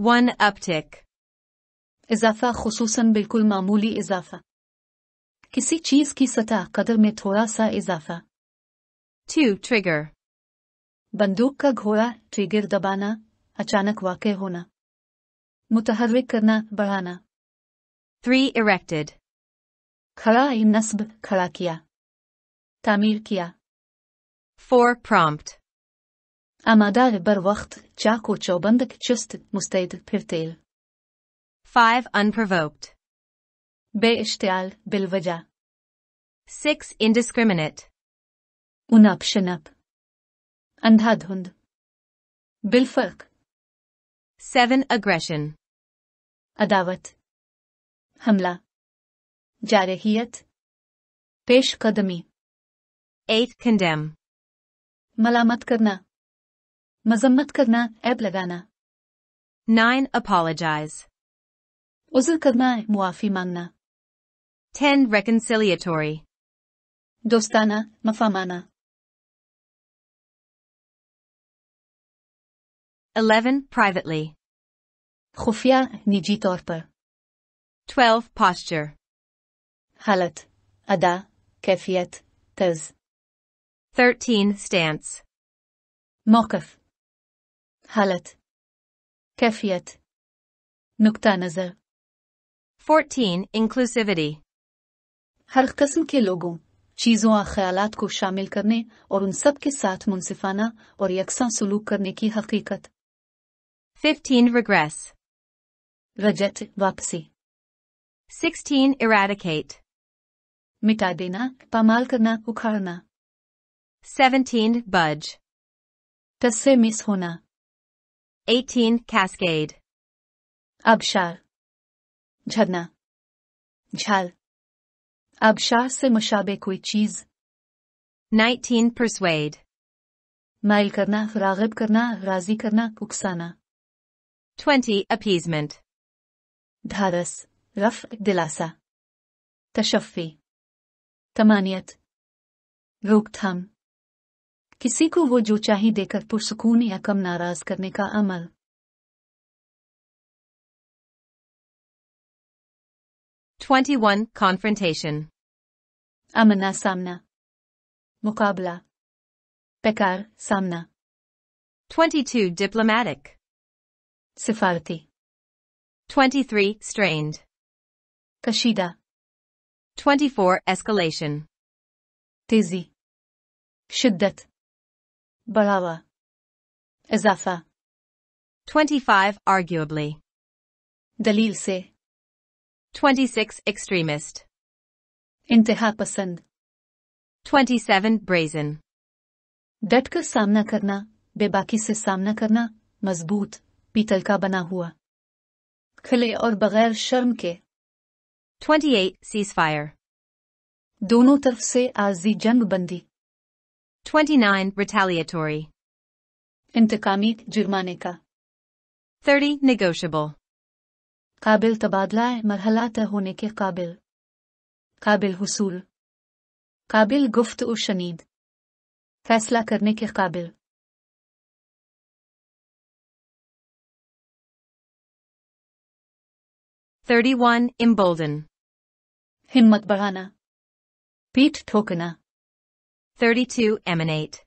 1 uptick. इजाफा खुसूसन बिल्कुल मामूली इजाफा. किसी चीज की सतह कदर में थोड़ा सा इजाफा. 2 trigger. बंदूक का घोड़ा ट्रिगर दबाना, अचानक वाक़े होना. मुतहर्रिक करना, बढ़ाना. 3 erected. खड़ा नस्ब, खड़ा किया. तामीर किया. 4 prompt. आमादा बर वक्त, चाको चौबंद चुस्त मुस्तैद फिर तेल. 5 unprovoked. बेइश्तियाल बिलवजा. 6 indiscriminate. उनप शनप. अंधाधुंध. बिलफर्क. 7 aggression. अदावत. हमला. जारहियत. पेश कदमी. 8 condemn. मलामत करना. मजम्मत करना, ऐब लगाना. 9 apologize. उज़्र करना, मुआफ़ी मांगना. 10 reconciliatory. दोस्ताना, मफामाना. 11 privately. खुफिया, निजी तौर पर. 12 posture. हालत, अदा, कैफियत, तर्ज. 13 stance. मौक़िफ़. हालत, कैफियत, नुक्ता नज़र. 14 inclusivity. हर किस्म के लोगों, चीज़ों और ख़यालात को शामिल करने और उन सब के साथ मुनसिफ़ाना और यकसां सलूक करने की हकीकत. 15 regress. रजत, वापसी. 16 eradicate. मिटा देना, पामाल करना, उखाड़ना. 17 budge. टस्से मिस होना. 18 cascade. आबशार. झरना. झाल. आबशार से मुशाबे कोई चीज. 19 persuade. माइल करना, राग़िब करना, राज़ी करना, उकसाना. 20 appeasement. ढारस, रफ़, दिलासा. तशफ़ी. तमानियत. रोकथाम. किसी को वो जो चाही देकर पुरसुकून या कम नाराज करने का अमल. 21 confrontation. आमना सामना. मुकाबला. पेकार, सामना. 22 diplomatic. सिफारती. 23 strained. कशीदा. 24 escalation. तेजी. शिद्दत. बढ़ावा. इजाफा. 25 arguably. दलील से. 26 extremist. इंतहा पसंद. 27 brazen. डट कर सामना करना, बेबाकी से सामना करना, मजबूत, पीतल का बना हुआ. खिले और बगैर शर्म के. 28 ceasefire. दोनों तरफ से आर्जी जंग बंदी. 29 retaliatory. इंतकामी, जुर्माने का. 30 negotiable. काबिल तबादला, मरहला तय होने के काबिल. काबिल हुसूल. काबिल गुफ्त और शनीद. फैसला करने के काबिल. 31 embolden. हिम्मत बढ़ाना. पीठ ठोकना. 32 emanate.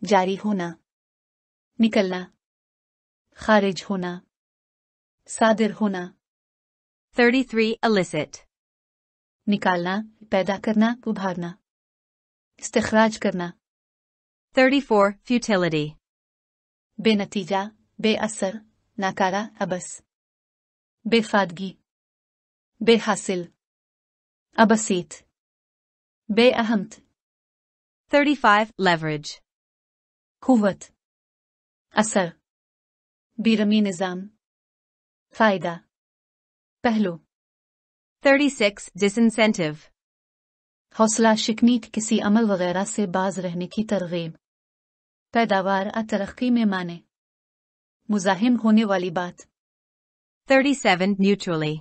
जारी होना. निकलना. खारिज होना. सादिर होना. 33 elicit. निकालना, पैदा करना, उभारना. इस्तिखराज करना. 34 futility. बेनतीजा, बेअसर, नाकारा, अबस. बेफादगी. बेहासिल. अबसीत. बेअहमत. 35 leverage. कुव्वत. असर. बीरमी निज़ाम. फायदा. पहलू. 36 disincentive. हौसला शिकनी, किसी अमल वगैरह से बाज रहने की तरगीब. पैदावार आ तरक्की में माने. मुज़ाहिम होने वाली बात. 37 mutually.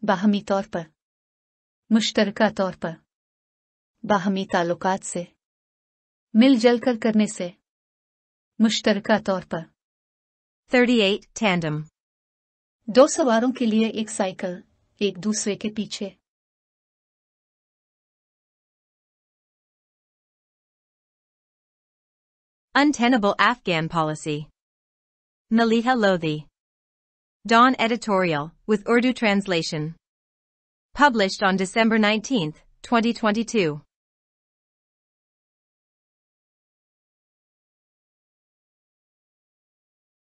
बाहमी तौर पर. मुश्तरका तौर पर. बाहमी ताल्लुकात से. मिल जल कर करने से. मुश्तरका तौर पर. 38 tandem. 2 सवारों के लिए एक साइकिल, एक दूसरे के पीछे. Untenable Afghan Policy. Maleeha Lodhi. Dawn Editorial, with Urdu translation. Published on December 19, 2022.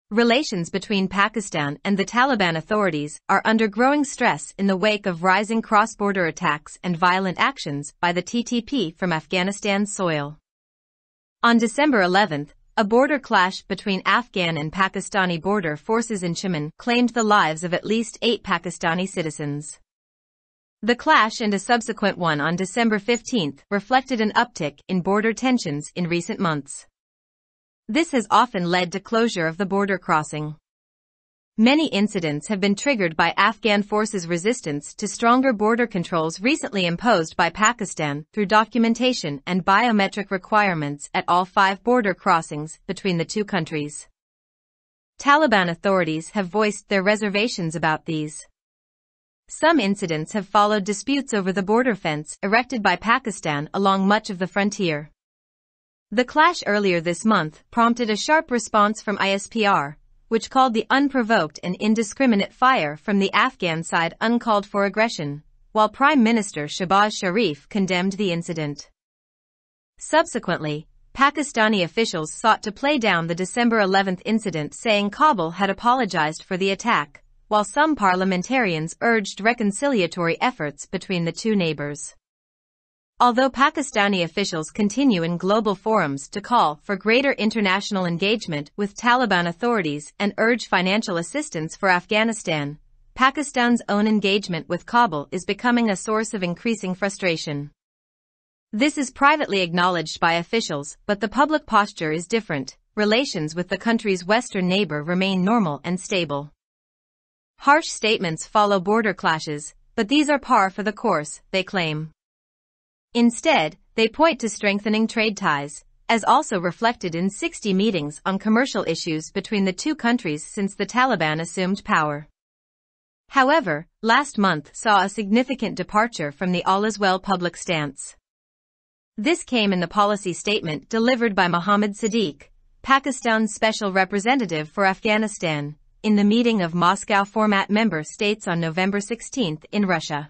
Relations between Pakistan and the Taliban authorities are under growing stress in the wake of rising cross-border attacks and violent actions by the TTP from Afghanistan's soil. On December 11, a border clash between Afghan and Pakistani border forces in Chaman claimed the lives of at least 8 Pakistani citizens. The clash and a subsequent one on December 15 reflected an uptick in border tensions in recent months. This has often led to closure of the border crossing. Many incidents have been triggered by Afghan forces' resistance to stronger border controls recently imposed by Pakistan through documentation and biometric requirements at all 5 border crossings between the two countries. Taliban authorities have voiced their reservations about these. Some incidents have followed disputes over the border fence erected by Pakistan along much of the frontier. The clash earlier this month prompted a sharp response from ISPR, which called the unprovoked and indiscriminate fire from the Afghan side uncalled for aggression, while Prime Minister Shehbaz Sharif condemned the incident. Subsequently, Pakistani officials sought to play down the December 11 incident, saying Kabul had apologized for the attack, while some parliamentarians urged reconciliatory efforts between the two neighbors. Although Pakistani officials continue in global forums to call for greater international engagement with Taliban authorities and urge financial assistance for Afghanistan, Pakistan's own engagement with Kabul is becoming a source of increasing frustration. This is privately acknowledged by officials, but the public posture is different. Relations with the country's western neighbor remain normal and stable. Harsh statements follow border clashes, but these are par for the course, they claim. Instead, they point to strengthening trade ties, as also reflected in 60 meetings on commercial issues between the two countries since the Taliban assumed power. However, last month saw a significant departure from the all-is-well public stance. This came in the policy statement delivered by Mohammad Sadiq, Pakistan's special representative for Afghanistan, in the meeting of Moscow format member states on November 16 in Russia.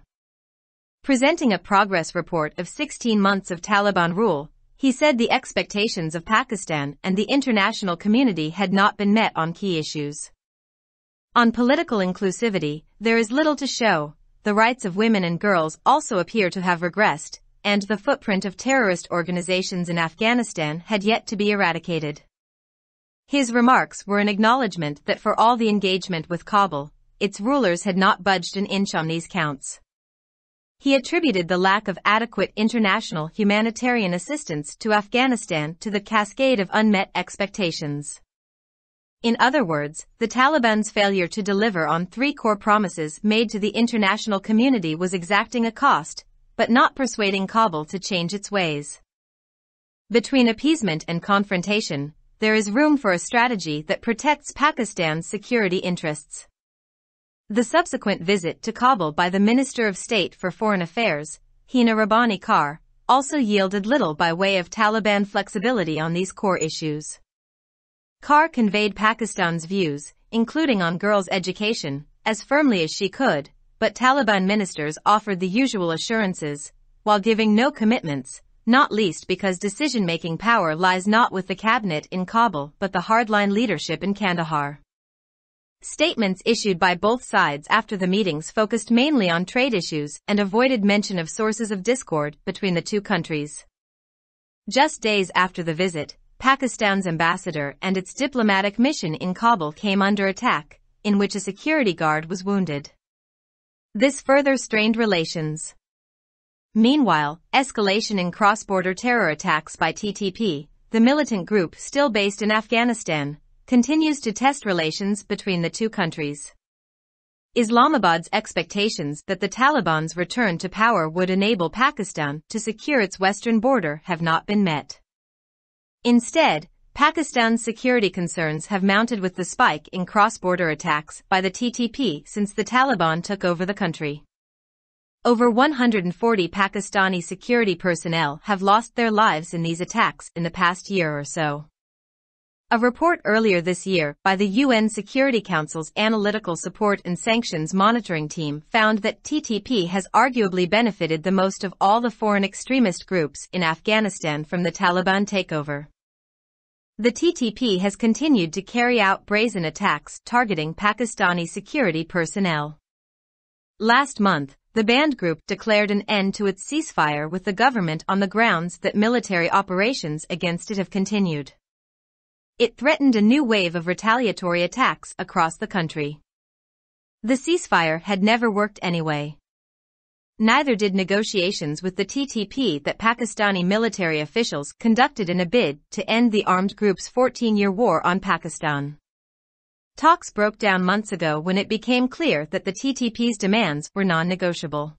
Presenting a progress report of 16 months of Taliban rule, he said the expectations of Pakistan and the international community had not been met on key issues. On political inclusivity, there is little to show. The rights of women and girls also appear to have regressed, and the footprint of terrorist organizations in Afghanistan had yet to be eradicated. His remarks were an acknowledgement that for all the engagement with Kabul, its rulers had not budged an inch on these counts. He attributed the lack of adequate international humanitarian assistance to Afghanistan to the cascade of unmet expectations. In other words, the Taliban's failure to deliver on 3 core promises made to the international community was exacting a cost, but not persuading Kabul to change its ways. Between appeasement and confrontation, there is room for a strategy that protects Pakistan's security interests. The subsequent visit to Kabul by the Minister of State for Foreign Affairs, Hina Rabbani Kar, also yielded little by way of Taliban flexibility on these core issues. Kar conveyed Pakistan's views, including on girls' education, as firmly as she could, but Taliban ministers offered the usual assurances, while giving no commitments, not least because decision-making power lies not with the cabinet in Kabul but the hardline leadership in Kandahar. Statements issued by both sides after the meetings focused mainly on trade issues and avoided mention of sources of discord between the two countries. Just days after the visit, Pakistan's ambassador and its diplomatic mission in Kabul came under attack, in which a security guard was wounded. This further strained relations. Meanwhile, escalation in cross-border terror attacks by TTP, the militant group still based in Afghanistan, continues to test relations between the two countries. Islamabad's expectations that the Taliban's return to power would enable Pakistan to secure its western border have not been met. Instead, Pakistan's security concerns have mounted with the spike in cross-border attacks by the TTP since the Taliban took over the country. Over 140 Pakistani security personnel have lost their lives in these attacks in the past year or so. A report earlier this year by the UN Security Council's Analytical Support and Sanctions Monitoring Team found that TTP has arguably benefited the most of all the foreign extremist groups in Afghanistan from the Taliban takeover. The TTP has continued to carry out brazen attacks targeting Pakistani security personnel. Last month, the banned group declared an end to its ceasefire with the government on the grounds that military operations against it have continued. It threatened a new wave of retaliatory attacks across the country. The ceasefire had never worked anyway. Neither did negotiations with the TTP that Pakistani military officials conducted in a bid to end the armed group's 14-year war on Pakistan. Talks broke down months ago when it became clear that the TTP's demands were non-negotiable.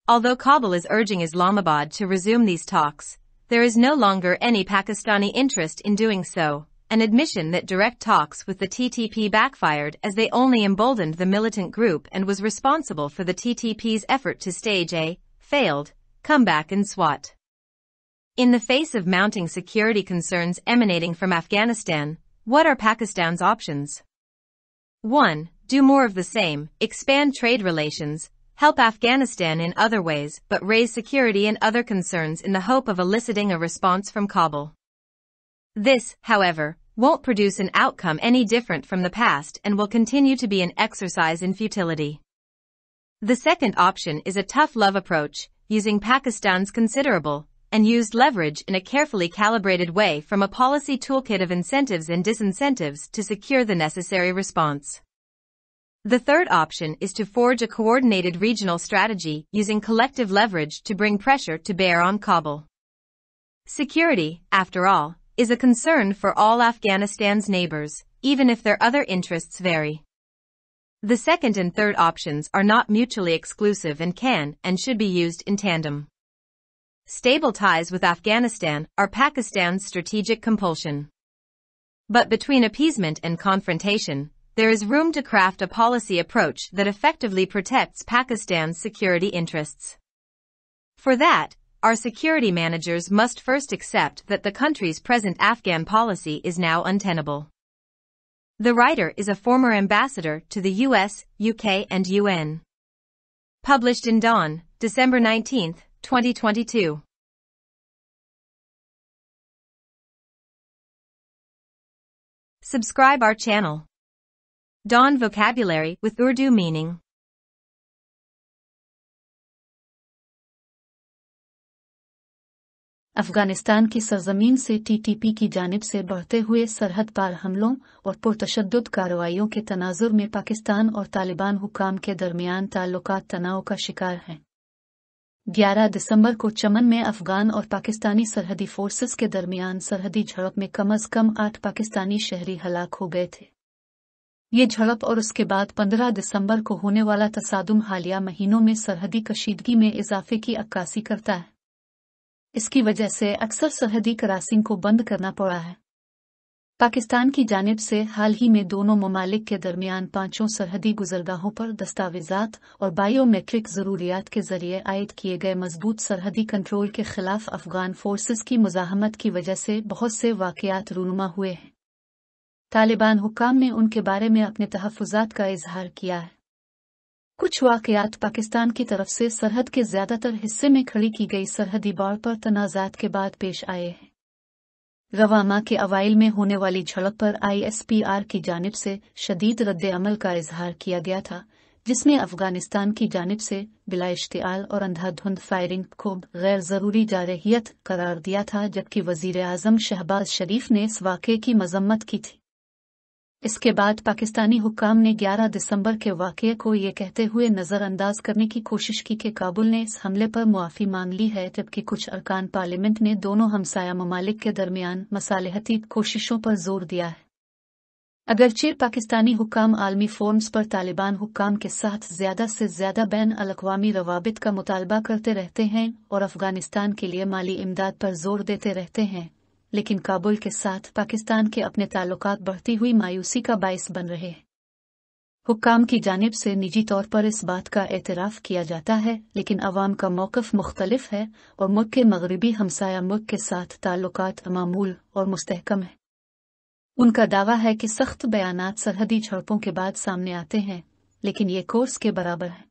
Although Kabul is urging Islamabad to resume these talks, there is no longer any Pakistani interest in doing so, an admission that direct talks with the TTP backfired as they only emboldened the militant group and was responsible for the TTP's effort to stage a failed comeback in SWAT. In the face of mounting security concerns emanating from Afghanistan, what are Pakistan's options? 1. Do more of the same, expand trade relations, help Afghanistan in other ways, but raise security and other concerns in the hope of eliciting a response from Kabul. This, however, won't produce an outcome any different from the past and will continue to be an exercise in futility. The second option is a tough love approach, using Pakistan's considerable and used leverage in a carefully calibrated way from a policy toolkit of incentives and disincentives to secure the necessary response. The third option is to forge a coordinated regional strategy using collective leverage to bring pressure to bear on Kabul. Security, after all, is a concern for all Afghanistan's neighbors, even if their other interests vary. The second and third options are not mutually exclusive and can and should be used in tandem. Stable ties with Afghanistan are Pakistan's strategic compulsion. But between appeasement and confrontation, there is room to craft a policy approach that effectively protects Pakistan's security interests. For that, our security managers must first accept that the country's present Afghan policy is now untenable. The writer is a former ambassador to the US, UK, and UN. Published in Dawn, December 19, 2022. Subscribe our channel. Dawn Vocabulary with Urdu meaning. Afghanistan की सरजमीन से TTP की जानिब से बढ़ते हुए सरहद पार हमलों और पुरतशद्दुद कार्रवाइयों के तनाजुर में पाकिस्तान और तालिबान हुक्काम के दरमियान ताल्लुकात तनाव का शिकार हैं। 11 दिसंबर को चमन में अफगान और पाकिस्तानी सरहदी फोर्सेस के दरमियान सरहदी झड़प में कम से कम 8 पाकिस्तानी शहरी हलाक हो गए थे। ये झड़प और उसके बाद 15 दिसंबर को होने वाला तसादुम हालिया महीनों में सरहदी कशीदगी में इजाफे की अक्कासी करता है। इसकी वजह से अक्सर सरहदी क्रॉसिंग को बंद करना पड़ा है। पाकिस्तान की जानिब से हाल ही में दोनों ममालिक के दरमियान 5 सरहदी गुजरगाहों पर दस्तावेजात और बायोमेट्रिक ज़रूरियात के जरिए आयद किए गए मजबूत सरहदी कंट्रोल के खिलाफ अफगान फोर्सेस की मुजाहमत की वजह से बहुत से वाक़यात रूनुमा हुए हैं। तालिबान हुक्काम ने उनके बारे में अपने तहफ़्फ़ुज़ात का इजहार किया है। कुछ वाक़यात पाकिस्तान की तरफ से सरहद के ज़्यादातर हिस्से में खड़ी की गई सरहदी बाड़ पर तनाज़ात के बाद पेश आए हैं। रवां माह के अवाइल में होने वाली झड़प पर ISPR की जानिब से शदीद रद्द-ए-अमल का इजहार किया गया था, जिसमें अफगानिस्तान की जानिब से बिला इश्तिआल और अंधाधुंध फायरिंग को गैर ज़रूरी जारहियत करार दिया था, जबकि वज़ीर आज़म शहबाज शरीफ ने इस वाक़े की मज़म्मत की थी। इसके बाद पाकिस्तानी हुक्काम ने 11 दिसंबर के वाक़ये को ये कहते हुए नज़रअंदाज करने की कोशिश की कि काबुल ने इस हमले पर मुआफ़ी मांग ली है, जबकि कुछ अरकान पार्लियामेंट ने दोनों हमसाया ममालिक के दरमियान मसालेहती कोशिशों पर जोर दिया है। अगरचे पाकिस्तानी हुक्काम आलमी फोरम्स पर तालिबान हुक्काम के साथ ज़्यादा से ज़्यादा बैन अल-अक़वामी रवाबित का मुतालबा करते रहते हैं और अफ़गानिस्तान के लिए माली इमदाद पर जोर देते रहते हैं, लेकिन काबुल के साथ पाकिस्तान के अपने ताल्लुकात बढ़ती हुई मायूसी का बायस बन रहे हैं। हुक्काम की जानिब से निजी तौर पर इस बात का एतराफ़ किया जाता है, लेकिन अवाम का मौक़िफ़ मुख्तलिफ है और मुल्क के मगरबी हमसाया मुल्क के साथ ताल्लुकात मामूल और मुस्तहकम है। उनका दावा है कि सख्त बयानात सरहदी झड़पों के बाद सामने आते हैं, लेकिन ये कोर्स के बराबर है।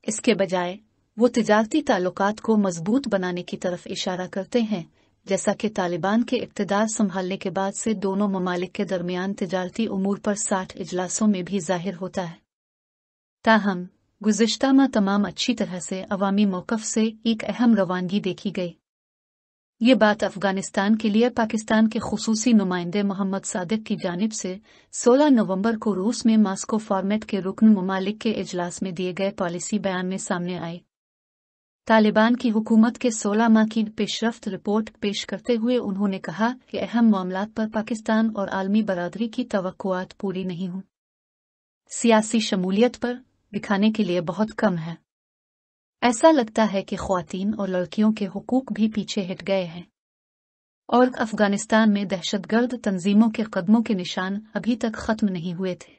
इसके बजाय वो तिजारती ताल्लुकात को मजबूत बनाने की तरफ इशारा करते हैं, जैसा कि तालिबान के इक़्तिदार संभालने के बाद से दोनों ममालिक के दरमियान तिजारती उमूर पर 60 इजलासों में भी जाहिर होता है। ताहम गुज़िश्ता में तमाम अच्छी तरह से अवामी मौक़िफ़ से एक अहम रवानगी देखी गई। ये बात अफ़गानिस्तान के लिए पाकिस्तान के खुसूसी नुमाइंदे मोहम्मद सादिक की जानिब से 16 नवंबर को रूस में मास्को फॉर्मेट के रुकन ममालिक के इजलास में दिए गए पॉलिसी बयान में सामने आई। तालिबान की हुकूमत के 16 माह की पेशरफ्त रिपोर्ट पेश करते हुए उन्होंने कहा कि अहम मामलात पर पाकिस्तान और आलमी बरादरी की तवक्कुआत पूरी नहीं हुई। सियासी शमूलियत पर दिखाने के लिए बहुत कम है। ऐसा लगता है कि ख्वातीन और लड़कियों के हुकूक भी पीछे हट गए हैं और अफ़गानिस्तान में दहशतगर्द तंजीमों के कदमों के निशान अभी तक खत्म नहीं हुए थे।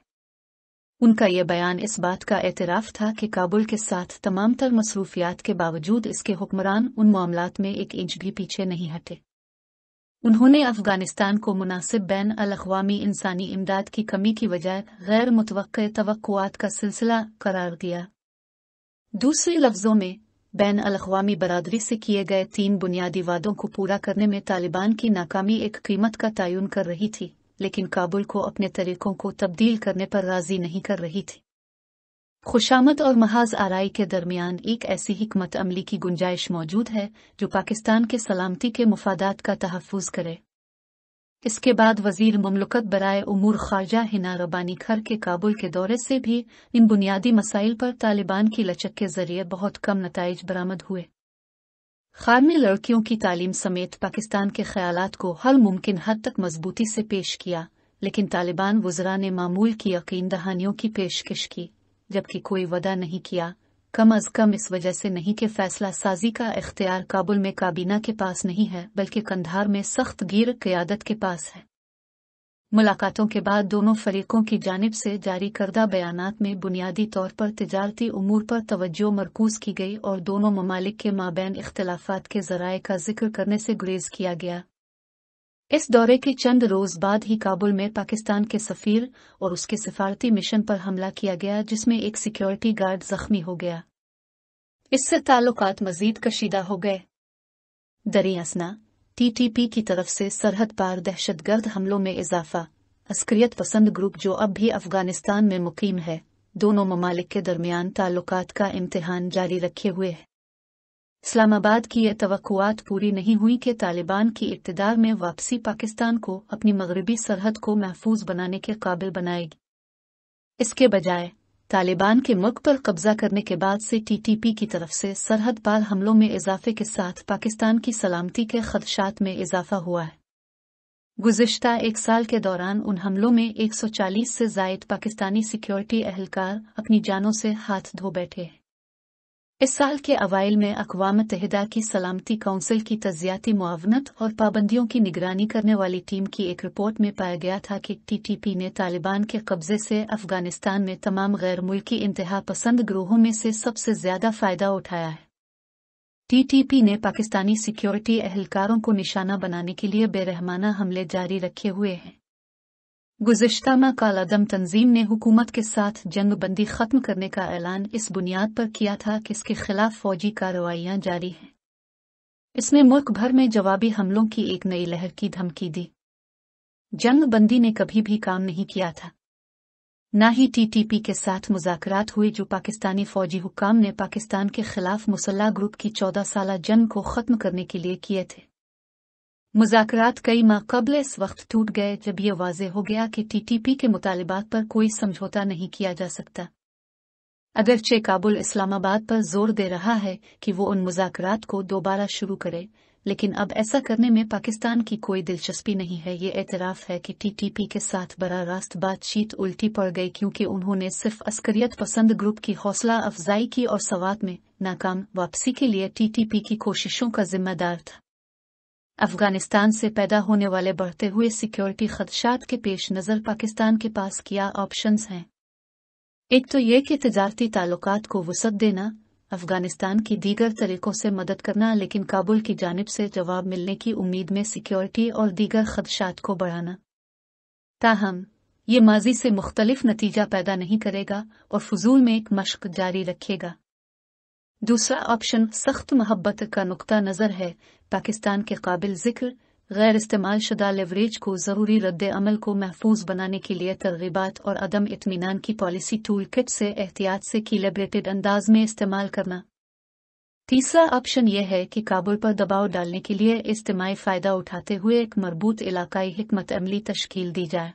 उनका यह बयान इस बात का एतराफ़ था कि काबुल के साथ तमाम तर मसरूफियात के बावजूद इसके हुक्मरान उन मामलात में एक इंच भी पीछे नहीं हटे। उन्होंने अफ़गानिस्तान को मुनासिब बैन अल-अक़वामी इंसानी इमदाद की कमी की वजह गैर मुतवक्के तवक्कुआत का सिलसिला करार दिया। दूसरे लफ्ज़ों में, बैन अल-अक़वामी बरादरी से किए गए 3 बुनियादी वादों को पूरा करने में तालिबान की नाकामी एक कीमत का तयन कर रही थी, लेकिन काबुल को अपने तरीकों को तब्दील करने पर राज़ी नहीं कर रही थी। खुशामद और महाज आराई के दरमियान एक ऐसी हिकमत अमली की गुंजाइश मौजूद है जो पाकिस्तान के सलामती के मुफादात का तहफ़्फ़ुज़ करे। इसके बाद वज़ीर ममलकत बराए उमूर ख़ारजा हिना रबानी खर के काबुल के दौरे से भी इन बुनियादी मसाइल पर तालिबान की लचक के ज़रिए बहुत कम नताइज बरामद हुए। खार ने लड़कियों की तालीम समेत पाकिस्तान के ख़यालात को हर मुमकिन हद तक मजबूती से पेश किया, लेकिन तालिबान वज़रा ने मामूल की यकीन दहानियों की पेशकश की, जबकि कोई वदा नहीं किया, कम अज़ कम इस वजह से नहीं कि फ़ैसला साजी का इख्तियार काबुल में काबीना के पास नहीं है, बल्कि कंधार में सख्त गिर क़यादत के पास है। मुलाकातों के बाद दोनों फरीकों की जानिब से जारी करदा बयानात में बुनियादी तौर पर तिजारती उमूर पर तवज्जो मरकूज़ की गई और दोनों ममालिक के माबैन इख्तिलाफ़ात के ज़राए का ज़िक्र करने से गुरेज़ किया गया। इस दौरे के चंद रोज़ बाद ही काबुल में पाकिस्तान के सफ़ीर और उसके सिफारती मिशन पर हमला किया गया, जिसमें एक सिक्योरिटी गार्ड ज़ख्मी हो गया। इससे ताल्लुकात मज़ीद कशीदा हो गए। दरियासना TTP की तरफ से सरहद पार दहशतगर्द हमलों में इजाफा। अस्करियत पसंद ग्रुप जो अब भी अफ़गानिस्तान में मुकीम है, दोनों ममालिक के दरमियान ताल्लुकात का इम्तिहान जारी रखे हुए है। इस्लामाबाद की यह तवक्कुआत पूरी नहीं हुई कि तालिबान की इक़्तिदार में वापसी पाकिस्तान को अपनी मगरबी सरहद को महफूज बनाने के काबिल बनाएगी। इसके बजाय तालिबान के मुल्क पर कब्जा करने के बाद से TTP की तरफ से सरहद पार हमलों में इजाफे के साथ पाकिस्तान की सलामती के खदशात में इजाफा हुआ है। गुज़िश्ता एक साल के दौरान उन हमलों में 140 से ज़ायद पाकिस्तानी सिक्योरिटी अहलकार अपनी जानों से हाथ धो बैठे हैं। इस साल के अवाइल में अक़वाम मुत्तहिदा की सलामती काउंसिल की तज़्ज़ियाती मुआवनत और पाबंदियों की निगरानी करने वाली टीम की एक रिपोर्ट में पाया गया था कि TTP ने तालिबान के कब्ज़े से अफ़गानिस्तान में तमाम गैर मुल्की इंतहा पसंद ग्रोहों में से सबसे ज़्यादा फ़ायदा उठाया है। TTP ने पाकिस्तानी सिक्योरिटी अहलकारों को निशाना बनाने के लिए बेरहमाना हमले जारी रखे हुए हैं। गुज़िश्ता माह कालादम तंजीम ने हुकूमत के साथ जंग बंदी ख़त्म करने का ऐलान इस बुनियाद पर किया था कि इसके खिलाफ फ़ौजी कार्रवाइयाँ जारी हैं। इसने मुल्क भर में जवाबी हमलों की एक नई लहर की धमकी दी। जंग बंदी ने कभी भी काम नहीं किया था। न ही TTP के साथ मुज़ाकरात हुए जो पाकिस्तानी फ़ौजी हुक्काम ने पाकिस्तान के खिलाफ मुसल्लह ग्रुप की 14 साला जंग को ख़त्म करने के लिए किए थे। मुज़ाकरात कई माह कबल इस वक्त टूट गए जब यह वाज़ेह हो गया कि TTP के मुतालिबात पर कोई समझौता नहीं किया जा सकता। अगरचे काबुल इस्लामाबाद पर जोर दे रहा है कि वो उन मुज़ाकरात को दोबारा शुरू करे, लेकिन अब ऐसा करने में पाकिस्तान की कोई दिलचस्पी नहीं है। ये एतराफ़ है कि TTP के साथ बराह रास्त बातचीत उल्टी पड़ गई क्योंकि उन्होंने सिर्फ अस्करियत पसंद ग्रुप की हौसला अफजाई की और सवात में नाकाम वापसी के लिए TTP की कोशिशों का जिम्मेदार था। अफगानिस्तान से पैदा होने वाले बढ़ते हुए सिक्योरिटी खदशात के पेश नज़र पाकिस्तान के पास क्या ऑप्शंस हैं। एक तो ये कि तिजारती ताल्लुकात को वसअत देना, अफगानिस्तान की दीगर तरीकों से मदद करना, लेकिन काबुल की जानिब से जवाब मिलने की उम्मीद में सिक्योरिटी और दीगर खदशात को बढ़ाना। ताहम ये माजी से मुख्तलिफ नतीजा पैदा नहीं करेगा और फजूल में एक मशक जारी रखेगा। दूसरा ऑप्शन सख्त मोहब्बत का नुक्ता नज़र है। पाकिस्तान के काबिल जिक्र गैर इस्तेमाल शुदा लेवरेज को ज़रूरी रद्द अमल को महफूज बनाने के लिए तरगीबात और अदम इत्मीनान की पॉलिसी टूल किट से एहतियात से कैलिब्रेटेड अंदाज में इस्तेमाल करना। तीसरा ऑप्शन यह है कि काबुल पर दबाव डालने के लिए इज्तिमाई फ़ायदा उठाते हुए एक मरबूत इलाकाई हिकमत अमली तश्कील दी जाए।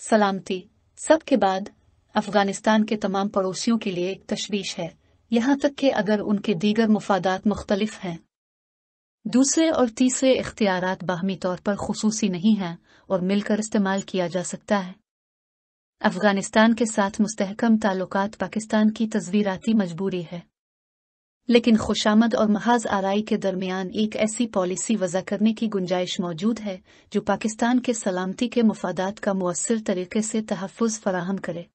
सलामती सब के बाद अफगानिस्तान के तमाम पड़ोसियों के लिए एक तशवीश है, यहाँ तक कि अगर उनके दीगर मुफादात मुख्तलिफ हैं। दूसरे और तीसरे इख्तियारात बाहमी तौर पर खुसूसी नहीं हैं और मिलकर इस्तेमाल किया जा सकता है। अफगानिस्तान के साथ मुस्तहकम ताल्लुकात पाकिस्तान की तज़वीराती मजबूरी है, लेकिन खुशामद और महाज आराई के दरमियान एक ऐसी पॉलिसी वज़ा करने की गुंजाइश मौजूद है जो पाकिस्तान के सलामती के मुफादात का मुअस्सिर तरीके से तहफ़्फ़ुज़ फराहम करे।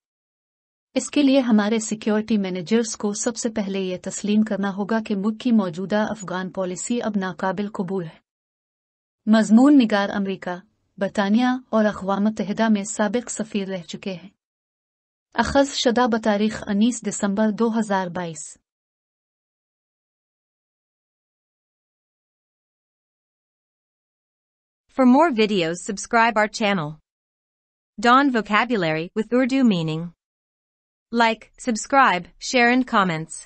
इसके लिए हमारे सिक्योरिटी मैनेजर्स को सबसे पहले ये तस्लीम करना होगा कि मुल्क की मौजूदा अफ़गान पॉलिसी अब नाकाबिल कबूल है। मज़मून निगार अमरीका, बरतानिया और अक़वाम मुत्तहिदा में साबिक़ सफ़ीर रह चुके हैं। अख़ज़ शुदा बतारीख़ 19 दिसंबर 2022। For more videos, subscribe our channel. Dawn Vocabulary with Urdu meaning. Like, subscribe, share and comments.